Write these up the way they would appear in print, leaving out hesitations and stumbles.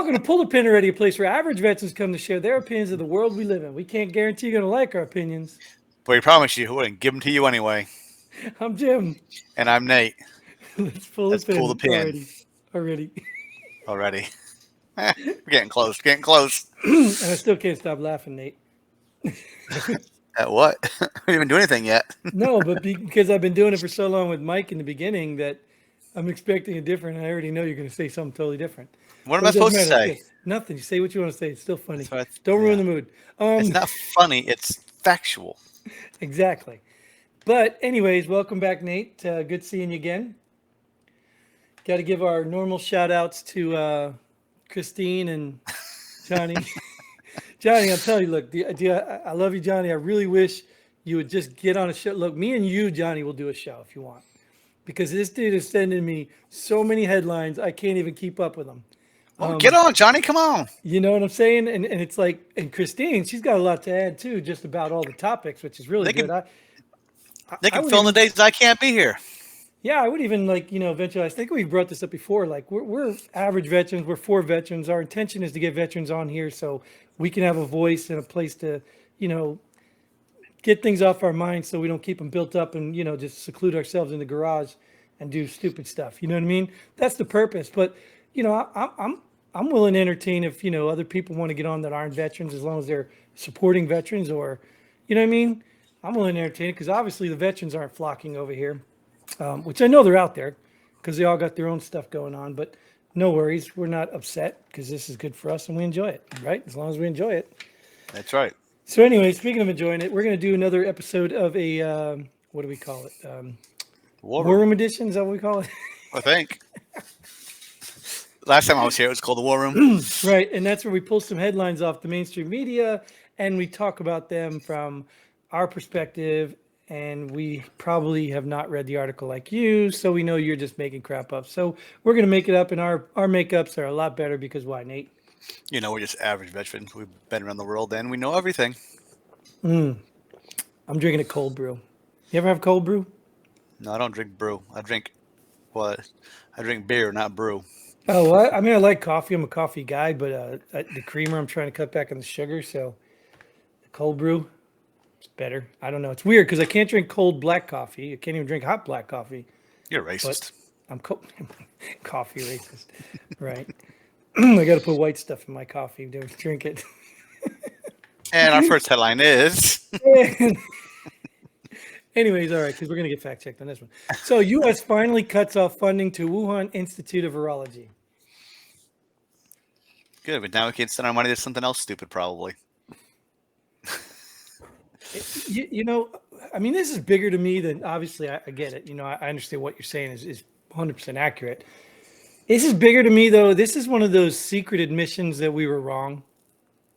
Welcome to Pull the Pin Already, a place where average veterans come to share their opinions of the world we live in. We can't guarantee you're going to like our opinions. But we promise you, we wouldn't give them to you anyway. I'm Jim. And I'm Nate. Let's pull Let's the pull the pin pin already. already. We're getting close. Getting close. And I still can't stop laughing, Nate. At what? We didn't even do anything yet. No, but because I've been doing it for so long with Mike in the beginning that I'm expecting a different. I already know you're going to say something totally different. What am But I it doesn't supposed to matter. say? Nothing. You say what you want to say. It's still funny. That's what Don't ruin yeah. the mood. It's not funny. It's factual. Exactly. But anyways, welcome back, Nate. Good seeing you again. Got to give our normal shout outs to Christine and Johnny. Johnny, I'll tell you, look, I love you, Johnny. I really wish you would just get on a show. Look, me and you, Johnny, will do a show if you want. Because this dude is sending me so many headlines, I can't even keep up with them. Well, get on, Johnny. Come on. You know what I'm saying? And it's like, and Christine, she's got a lot to add too, just about all the topics, which is really good. They can fill in the days I can't be here. Yeah, I would even eventually, I think we brought this up before, like we're average veterans, we're for veterans. Our intention is to get veterans on here so we can have a voice and a place to, get things off our minds so we don't keep them built up and, just seclude ourselves in the garage and do stupid stuff. You know what I mean? That's the purpose. But, I'm willing to entertain if, other people want to get on that aren't veterans, as long as they're supporting veterans or, you know what I mean? I'm willing to entertain it because obviously the veterans aren't flocking over here. Which I know they're out there because they all got their own stuff going on, but no worries. We're not upset because this is good for us and we enjoy it, right? As long as we enjoy it. That's right. So anyway, speaking of enjoying it, we're going to do another episode of a, what do we call it? War Room Edition, is that what we call it? I think. Last time I was here, it was called the War Room. Right, and that's where we pull some headlines off the mainstream media and we talk about them from our perspective. And we probably have not read the article like you, so we know you're just making crap up. So we're going to make it up, and our makeups are a lot better because why, Nate? We're just average veterans. We've been around the world, and we know everything. I'm drinking a cold brew. You ever have cold brew? No, I don't drink brew. I drink beer, not brew. Oh, well, I mean, I like coffee. I'm a coffee guy, but the creamer, I'm trying to cut back on the sugar, so the cold brew. It's better. I don't know. It's weird because I can't drink cold black coffee. I can't even drink hot black coffee. You're racist. I'm coffee racist, right? I got to put white stuff in my coffee to drink it. And our first headline is... Anyways, all right, because we're going to get fact checked on this one. So, U.S. finally cuts off funding to Wuhan Institute of Virology. Good, but now we can send our money to something else stupid, probably. I mean, this is bigger to me than, obviously, I get it. I understand what you're saying is 100% accurate. This is bigger to me, though. This is one of those secret admissions that we were wrong.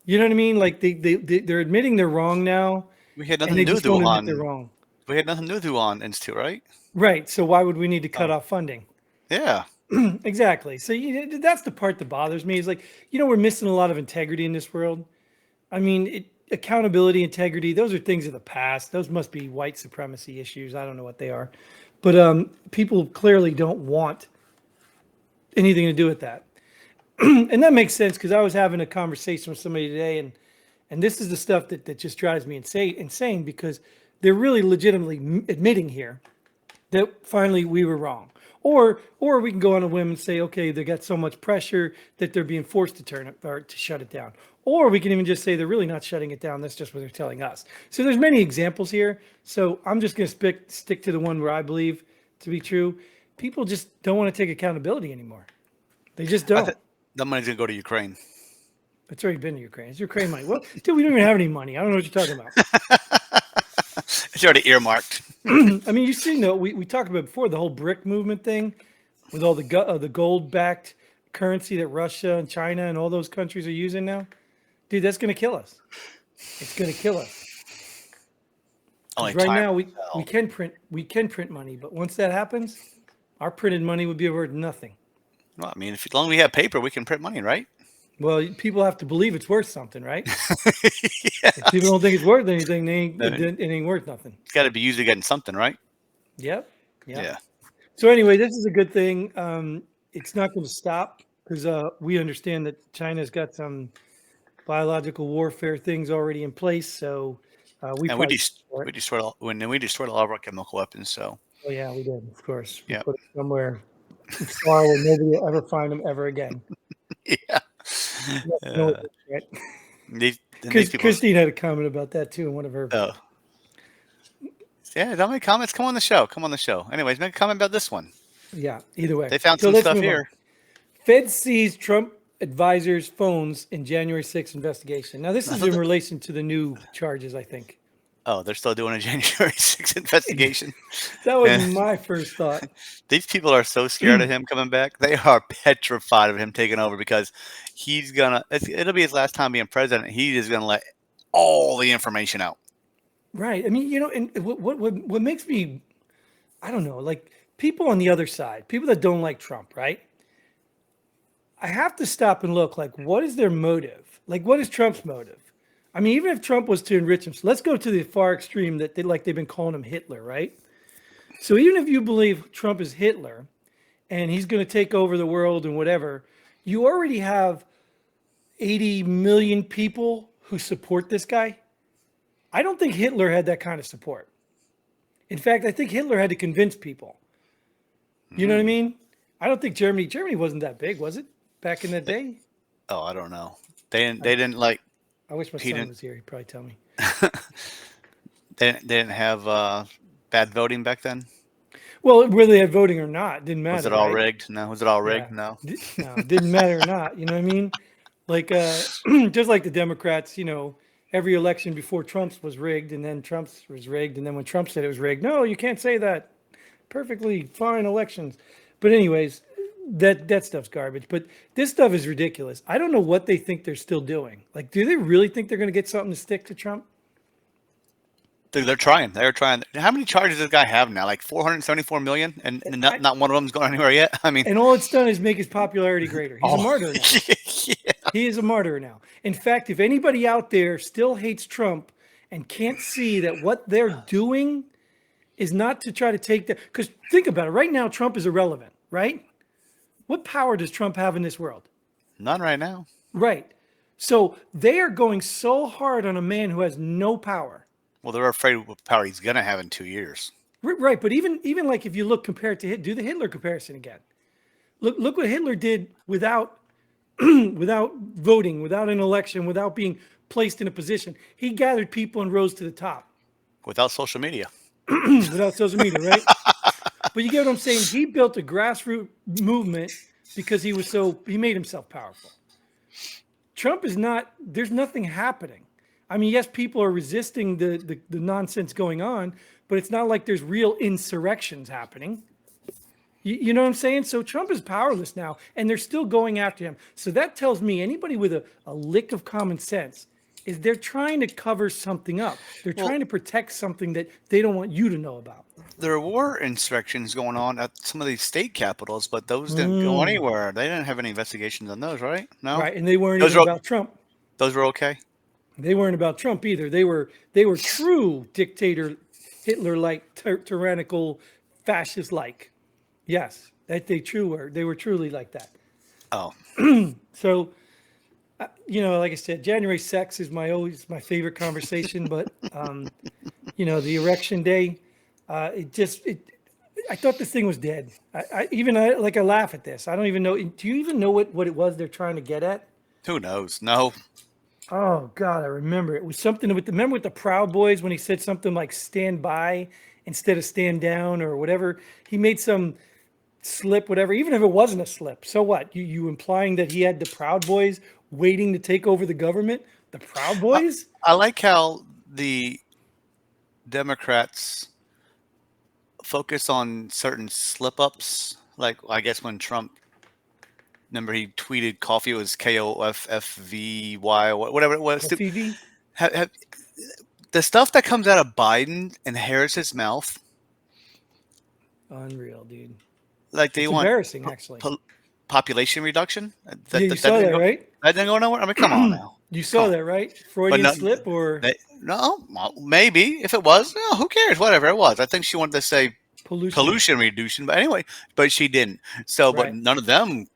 You know what I mean? Like, they're admitting they're wrong now. We had nothing to do with Wuhan. They're wrong. We had nothing to do with Wuhan Institute, right? Right. So why would we need to cut off funding? Yeah. Exactly. So that's the part that bothers me is like, we're missing a lot of integrity in this world. I mean, accountability, integrity, those are things of the past. Those must be white supremacy issues. I don't know what they are. But people clearly don't want anything to do with that. And that makes sense because I was having a conversation with somebody today, and this is the stuff that just drives me insane because they're really legitimately admitting here that finally we were wrong. Or we can go on a whim and say, okay, they got so much pressure that they're being forced to turn it or to shut it down. Or we can even just say they're really not shutting it down. That's just what they're telling us. So there's many examples here. So I'm just going to stick to the one where I believe to be true. People just don't want to take accountability anymore. They just don't. That money's going to go to Ukraine. It's already been to Ukraine. It's Ukraine money. Well, dude, we don't even have any money. I don't know what you're talking about. It's already earmarked. I mean, you see, we talked about before the whole BRIC movement thing with all the gold-backed currency that Russia and China and all those countries are using now. Dude, that's going to kill us. It's going to kill us. Right now, we can print money, but once that happens, our printed money would be worth nothing. Well, I mean, as long as we have paper, we can print money, right? Well, people have to believe it's worth something, right? Yes. If people don't think it's worth anything, it ain't worth nothing. It's got to be used against something, right? Yep. Yeah. So anyway, this is a good thing. It's not going to stop because we understand that China's got some biological warfare things already in place, so we And probably for it. we destroyed all of our chemical weapons. So Oh yeah, we did. Of course, we yeah, put it somewhere far where nobody will ever find them ever again. yeah. Yes, no, right? These people. Christine had a comment about that too in one of her. Oh, yeah. Don't make comments. Come on the show. Come on the show. Anyways, make a comment about this one. Yeah. Either way, They found so some let's stuff move on. here. Fed seized Trump advisors' phones in January 6th investigation. Now, this is in relation to the new charges, I think. Oh, they're still doing a January 6th investigation. That was And my first thought. these people are so scared of him coming back. They are petrified of him taking over because it'll be his last time being president. He is gonna let all the information out. Right. I mean, and what makes me, I don't know, like people on the other side, people that don't like Trump, right? I have to stop and look like, what is their motive? Like, what is Trump's motive? I mean, even if Trump was to enrich himself, let's go to the far extreme that they've been calling him Hitler, right? So even if you believe Trump is Hitler and he's going to take over the world and whatever, you already have 80 million people who support this guy. I don't think Hitler had that kind of support. In fact, I think Hitler had to convince people. You know what I mean? I don't think Germany wasn't that big, was it? Back in the day? Oh, I don't know. They didn't like. I wish my He son didn't. was here. He'd probably tell me. They didn't have bad voting back then. Well, whether they had voting or not, didn't matter. Was it all right? rigged? No. Was it all Yeah. rigged? No. No, didn't matter or not. You know what I mean? Like, just like the Democrats, every election before Trump's was rigged, and then Trump's was rigged, and then when Trump said it was rigged, no, you can't say that. Perfectly fine elections. But anyways, that stuff's garbage. But this stuff is ridiculous. I don't know what they think they're still doing. Like, do they really think they're going to get something to stick to Trump? They're trying. They're trying. How many charges does this guy have now? Like 474 million, and not one of them's going anywhere yet. I mean, and all it's done is make his popularity greater. He's a martyr now. Yeah. He is a martyr now. In fact, if anybody out there still hates Trump and can't see that what they're doing is not to try to take that, because think about it. Right now, Trump is irrelevant, right? What power does Trump have in this world? None right now. Right. So they are going so hard on a man who has no power. Well, they're afraid of what power he's gonna have in 2 years. Right. But even like if you look compared to do the Hitler comparison again. Look what Hitler did without without voting, without an election, without being placed in a position. He gathered people and rose to the top. Without social media. Without social media, right? But you get what I'm saying? He built a grassroots movement because he made himself powerful. Trump is not, there's nothing happening. I mean, yes, people are resisting the nonsense going on, but it's not like there's real insurrections happening. You know what I'm saying? So Trump is powerless now, and they're still going after him. So that tells me anybody with a lick of common sense is they're trying to cover something up. They're trying to protect something that they don't want you to know about. There were insurrections going on at some of these state capitals, but those didn't go anywhere. They didn't have any investigations on those, right? No. Right, and they weren't even about Trump. Those were okay. They weren't about Trump either. They were true dictator, Hitler-like, tyrannical, fascist-like. Yes, they were truly like that. Oh. So, like I said, January 6th is always my favorite conversation. But the election day, I thought this thing was dead. I laugh at this. I don't even know. Do you even know what it was they're trying to get at? Who knows? No. Oh God, I remember it was something with the Proud Boys when he said something like "stand by" instead of "stand down" or whatever. He made some slip, whatever. Even if it wasn't a slip, so what? You implying that he had the Proud Boys waiting to take over the government? The Proud Boys? I like how the Democrats focus on certain slip-ups. Like, I guess when Trump, remember he tweeted coffee was KOFFVY or whatever it was. TV? The stuff that comes out of Biden and Harris's mouth. Unreal, dude. Like they want embarrassing, actually. Population reduction. You saw that, right? That didn't go nowhere. I mean, come on now. You saw that, right? Freudian slip, or no? Well, maybe if it was, no, who cares? Whatever it was. I think she wanted to say pollution reduction, but anyway, but she didn't. So, but none of them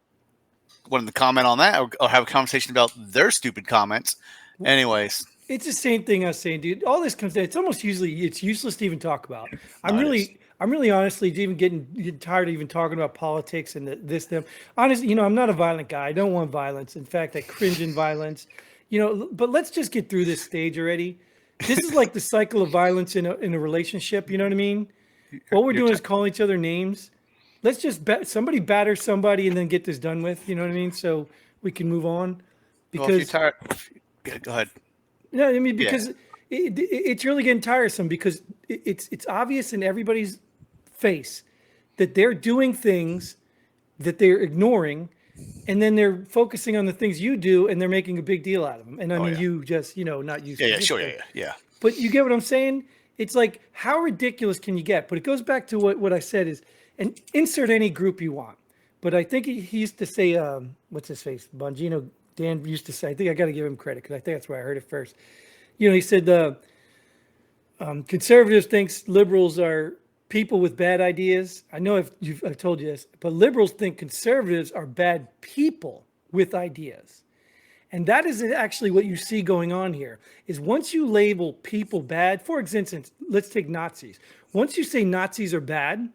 wanted to comment on that or have a conversation about their stupid comments. Anyways, It's the same thing I was saying, dude. All this comes down. It's almost usually it's useless to even talk about. no, it is. I'm really honestly even getting tired of even talking about politics and this them. Honestly, I'm not a violent guy. I don't want violence. In fact, I cringe in violence. But let's just get through this stage already. This is like the cycle of violence in a relationship. You know what I mean? All we're You're doing is calling each other names. Let's just somebody batter somebody and then get this done with. You know what I mean? So we can move on. well, if you're Because tired, yeah, go ahead. no, I mean Yeah. because it's really getting tiresome because it's obvious in everybody's face that they're doing things that they're ignoring, and then they're focusing on the things you do, and they're making a big deal out of them. And I Oh, mean, yeah. you just not you. Yeah, sure, specifically. yeah. But you get what I'm saying? It's like, how ridiculous can you get? But it goes back to what I said is, and insert any group you want. But I think he used to say, what's his face? Bongino, Dan used to say, I think I got to give him credit because I think that's where I heard it first. He said, conservatives thinks liberals are people with bad ideas. I know I've told you this, but liberals think conservatives are bad people with ideas. And that is actually what you see going on here is once you label people bad, for instance, let's take Nazis. Once you say Nazis are bad,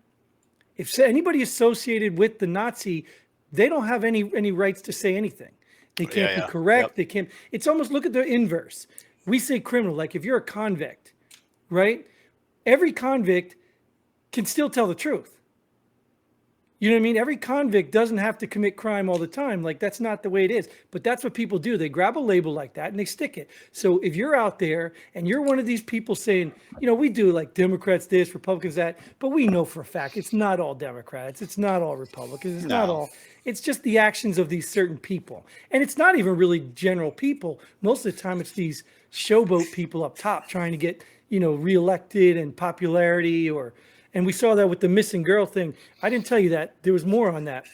if anybody associated with the Nazi, they don't have any rights to say anything. They can't be correct. Yep. They can't. It's almost, look at the inverse. We say criminal, like if you're a convict, right? Every convict can still tell the truth. You know what I mean? Every convict doesn't have to commit crime all the time. Like, that's not the way it is. But that's what people do. They grab a label like that and they stick it. So if you're out there and you're one of these people saying, we do like Democrats this, Republicans that, but we know for a fact it's not all Democrats. It's not all Republicans. It's not No. all. It's just the actions of these certain people. And it's not even really general people. Most of the time it's these showboat people up top trying to get, reelected and popularity and we saw that with the missing girl thing. I didn't tell you that. There was more on that.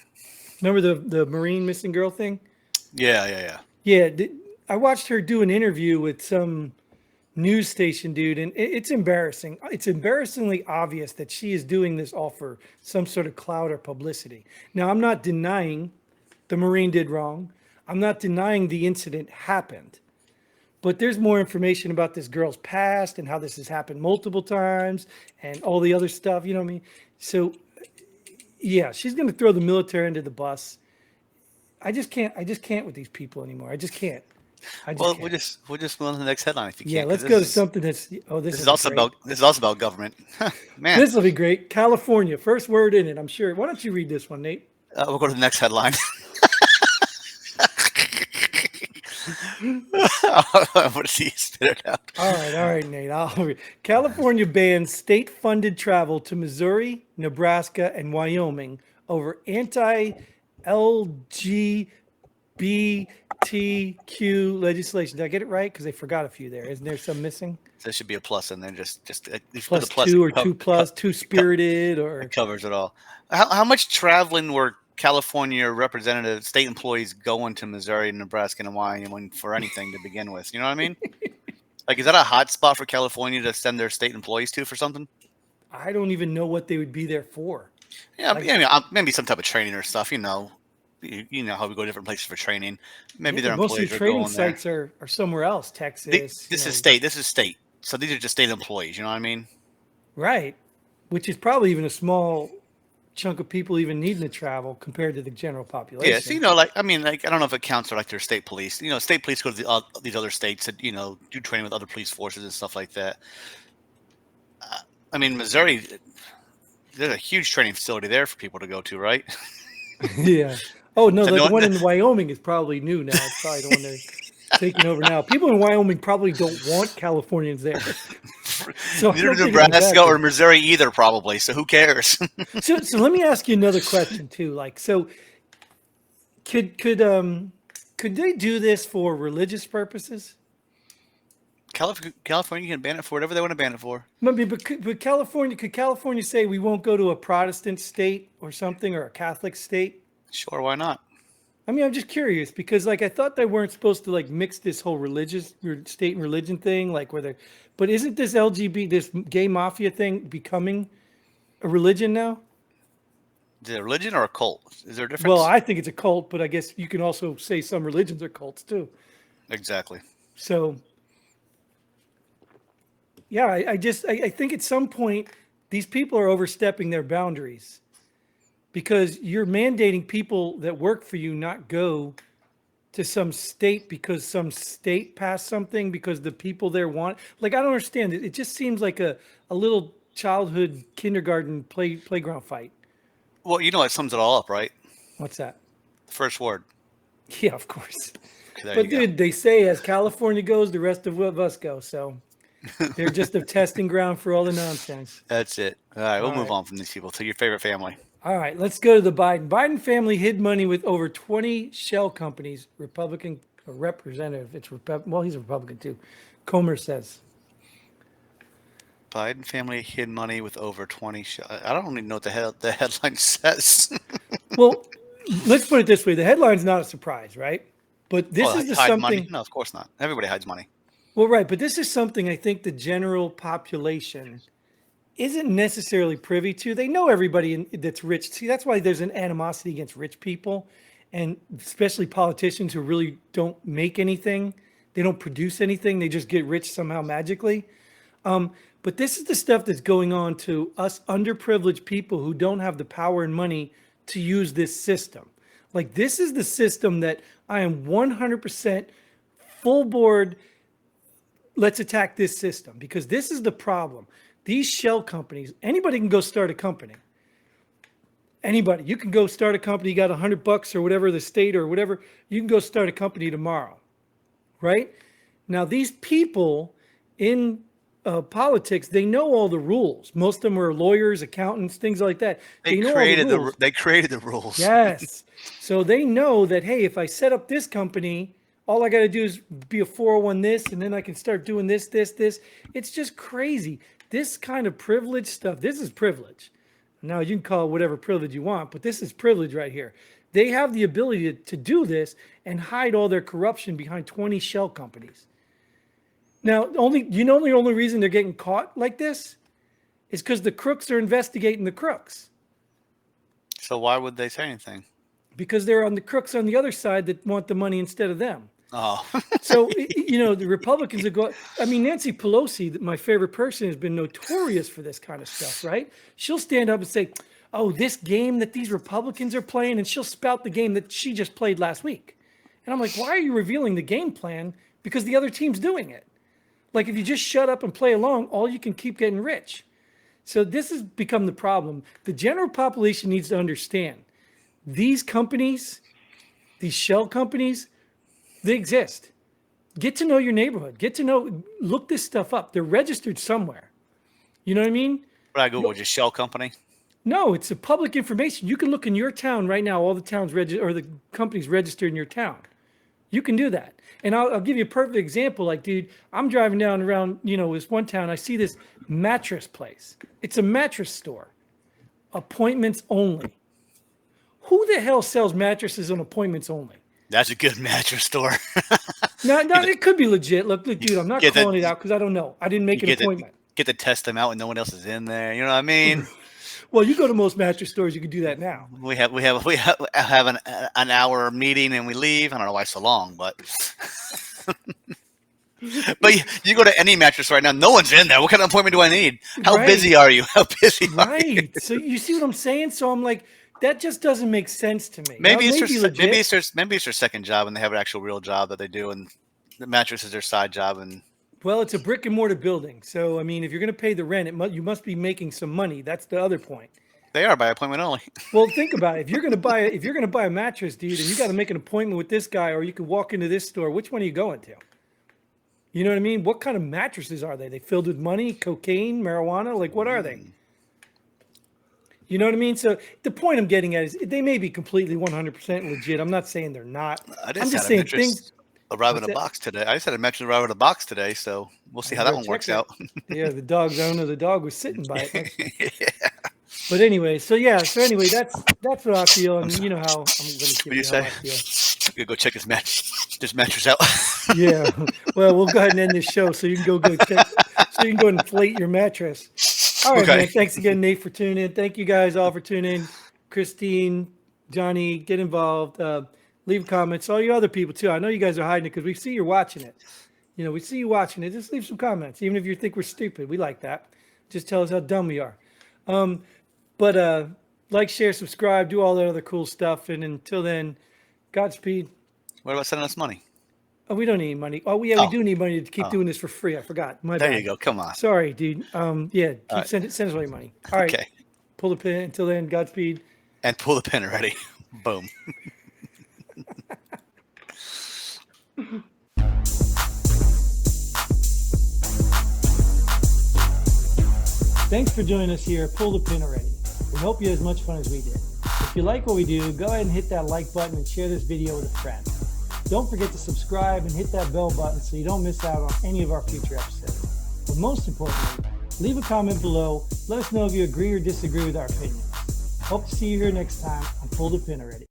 Remember the Marine missing girl thing? Yeah. Yeah. I watched her do an interview with some news station dude, and it's embarrassing. It's embarrassingly obvious that she is doing this all for some sort of clout or publicity. Now, I'm not denying the Marine did wrong. I'm not denying the incident happened. But there's more information about this girl's past and how this has happened multiple times and all the other stuff. You know what I mean? So, yeah, she's going to throw the military under the bus. I just can't with these people anymore. I just can't. Well, we'll just move on to the next headline if you Yeah, can. let's go to something that's. Oh, This is also about government. Man, This will be great. California, first word in it, I'm sure. Why don't you read this one, Nate? we'll go to the next headline. What does he spit it out? All right, Nate. I'll read. California bans state-funded travel to Missouri, Nebraska, and Wyoming over anti-LGBTQ legislation. Did I get it right? Because they forgot a few there. Isn't there some missing? There should be a plus in there. Just Plus put a plus. two or two plus, two spirited or. It covers it all. How much traveling were California representatives, state employees going to Missouri, Nebraska, and Wyoming for anything to begin with? You know what I mean? Like, is that a hot spot for California to send their state employees to for something? I don't even know what they would be there for. Yeah, maybe some type of training or stuff. You know how we go to different places for training. Maybe their most of employees the are training going there. sites are somewhere else, Texas. This is state. This is state. So these are just state employees. You know what I mean? Right, which is probably even a small chunk of people even needing to travel compared to the general population. Yeah, so I don't know if it counts for like their state police. State police go to these other states and do training with other police forces and stuff like that. Missouri, there's a huge training facility there for people to go to, right? Yeah. Oh no, So the one in Wyoming is probably new now. It's probably the one they're taking over now. People in Wyoming probably don't want Californians there. So neither Nebraska or Missouri either, probably. So who cares? So let me ask you another question too. Like, so could they do this for religious purposes? California can ban it for whatever they want to ban it for. But could California say we won't go to a Protestant state or something, or a Catholic state? Sure, why not? I'm just curious because I thought they weren't supposed to mix this whole state and religion thing, but isn't this this gay mafia thing becoming a religion now? Is it a religion or a cult? Is there a Well, difference? I think it's a cult, but I guess you can also say some religions are cults too. Exactly. So yeah, I think at some point these people are overstepping their boundaries because you're mandating people that work for you not go to some state because some state passed something because the people there want. Like I don't understand it. It just seems like a little childhood kindergarten playground fight. Well, you know what sums it all up, right? What's that? The first word. Yeah, of course. Okay, there But you go. dude, they say as California goes, the rest of us go. So they're just a testing ground for all the nonsense. That's it. All right, we'll All move right. on from these people to your favorite family. All right, let's go to the Biden. Biden family hid money with over 20 shell companies. Republican representative. Well, he's a Republican too. Comer says. Biden family hid money with over 20. I don't even know what the headline says. Well, let's put it this way: the headline's not a surprise, right? But this Oh, is the hide money? something. No, of course not. Everybody hides money. Well, right, but this is something I think the general population isn't necessarily privy to. They know everybody that's rich. See, that's why there's an animosity against rich people, and especially politicians who really don't make anything. They don't produce anything. They just get rich somehow magically. But this is the stuff that's going on to us underprivileged people who don't have the power and money to use this system. Like this is the system that I am 100% full board. Let's attack this system because this is the problem. These shell companies, anybody can go start a company. Anybody, you can go start a company. You got $100 or whatever the state or whatever. You can go start a company tomorrow, right? Now these people in politics, they know all the rules. Most of them are lawyers, accountants, things like that. They know all the rules. They created the rules. Yes. So they know that, hey, if I set up this company, all I got to do is be a 401 this, and then I can start doing this, this, this. It's just crazy. This kind of privilege stuff, this is privilege. Now you can call it whatever privilege you want, but this is privilege right here. They have the ability to do this and hide all their corruption behind 20 shell companies. Now, the only reason they're getting caught like this is because the crooks are investigating the crooks. So why would they say anything? Because they're on the crooks on the other side that want the money instead of them. Oh, So, the Republicans are going, I mean, Nancy Pelosi, my favorite person, has been notorious for this kind of stuff, right? She'll stand up and say, oh, this game that these Republicans are playing, and she'll spout the game that she just played last week. And I'm like, why are you revealing the game plan? Because the other team's doing it. Like, if you just shut up and play along, all you can keep getting rich. So this has become the problem. The general population needs to understand these companies, these shell companies, they exist. Get to know your neighborhood. Look this stuff up. They're registered somewhere. You know what I mean? what I Google just shell company. No, it's a public information. You can look in your town right now, all the towns or the companies registered in your town. You can do that. And I'll give you a perfect example. Like, dude, I'm driving down around, this one town. I see this mattress place. It's a mattress store. Appointments only. Who the hell sells mattresses on appointments only? That's a good mattress store. No, it could be legit. Look, dude, I'm not Get the- calling it out because I don't know. I didn't make an appointment. Get to test them out when no one else is in there. You know what I mean? Well, you go to most mattress stores, you can do that now. We have an hour meeting and we leave. I don't know why so long, but but you go to any mattress right now, no one's in there. What kind of appointment do I need? How Right. busy are you? How busy are you? Right. So you see what I'm saying? So I'm like, that just doesn't make sense to me. Maybe Now, it's legit. maybe it's their second job and they have an actual real job that they do, and the mattress is their side job. And Well, it's a brick and mortar building. So I mean, if you're going to pay the rent, you must be making some money. That's the other point. they are by appointment only. Well, think about it. If you're going to buy a mattress, dude, and you got to make an appointment with this guy, or you could walk into this store, which one are you going to? You know what I mean? What kind of mattresses are they? They filled with money, cocaine, marijuana? Like, what are they? You know what I mean? So the point I'm getting at is they may be completely 100% legit. I'm not saying they're not. I I'm just just had a saying mattress things. arrive in What's a that? box today. I just had a mattress arrive in a box today, so we'll see how that Better one check works that. out. Yeah, the dog's owner, the dog was sitting by it. Yeah. But anyway, so anyway, that's what I feel, and you know how I'm going to give What do you you how I say? feel. I'm gonna go check this mattress out. Yeah. Well, we'll go ahead and end this show so you can go check, so you can go inflate your mattress. All right, Okay. man. Thanks again, Nate, for tuning in. Thank you guys all for tuning in. Christine, Johnny, get involved. Leave comments. All you other people too. I know you guys are hiding it because we see you're watching it. We see you watching it. Just leave some comments, even if you think we're stupid. We like that. Just tell us how dumb we are. But like, share, subscribe, do all that other cool stuff. And until then, Godspeed. What about sending us money? Oh, we don't need money. Oh, yeah, we do need money to keep doing this for free. I forgot. My bad. There you go. Come on. Sorry, dude. Send us all your money. All right. Okay. Pull the pin. Until then, Godspeed. And pull the pin already. Boom. Thanks for joining us here. Pull the pin already. We hope you had as much fun as we did. If you like what we do, go ahead and hit that like button and share this video with a friend. Don't forget to subscribe and hit that bell button so you don't miss out on any of our future episodes. But most importantly, leave a comment below. Let us know if you agree or disagree with our opinions. Hope to see you here next time on Pull the Pin Already.